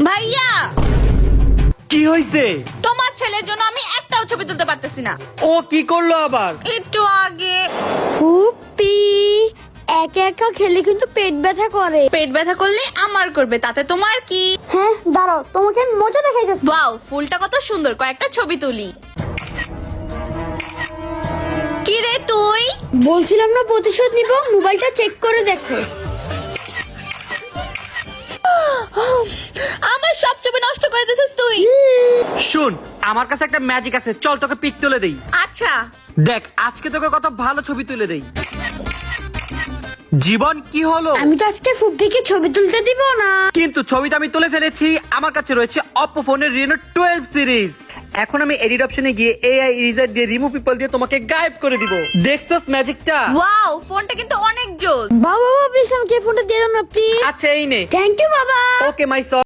ভাইয়া কি হইছে? তোমার ছেলের জন্য আমি একটাও ছবি তুলতে পারতেছি না। ও কি করলো আবার? একটু আগে ফুপি একা একা খেলে কিন্তু পেট ব্যথা করে। পেট ব্যথা করলে আমার করবে, তাতে তোমার কি? হ্যাঁ দাঁড়াও, তোমাকে আমি মজা দেখাইতেছি। ওয়াও, ফুলটা কত সুন্দর, কয়েকটা ছবি তুলি। কি রে তুই? বলছিলাম না প্রতিশোধ নিব, মোবাইলটা চেক করে দেখো। আমার সব ছবি নষ্ট করে দিয়েছিস তুই। শুন, আমার কাছে একটা ম্যাজিক আছে, চল তোকে পিক তুলে দেই। আচ্ছা দেখ আজকে তোকে কত ভালো ছবি তুলে দেই। জীবন কি হলো? আমি তো আজকে ফুপিকে ছবি তুলতে দিব না। কিন্তু ছবিটা আমি তুলে ফেলেছি। আমার কাছে রয়েছে Oppo ফোনের Reno 12 সিরিজ। এখন আমি এডিট অপশনে গিয়ে AI ইরেজার দিয়ে রিমুভ পিপল দিয়ে তোমাকে গায়েব করে দিব। দেখছস ম্যাজিকটা? ওয়াও, ফোনটা কিন্তু অনেক জোস। বাবা প্লিজ আমাকে ফোনটা দিয়ে দাও না প্লিজ। আচ্ছা এই নে। থ্যাংক ইউ বাবা। ওকে মাই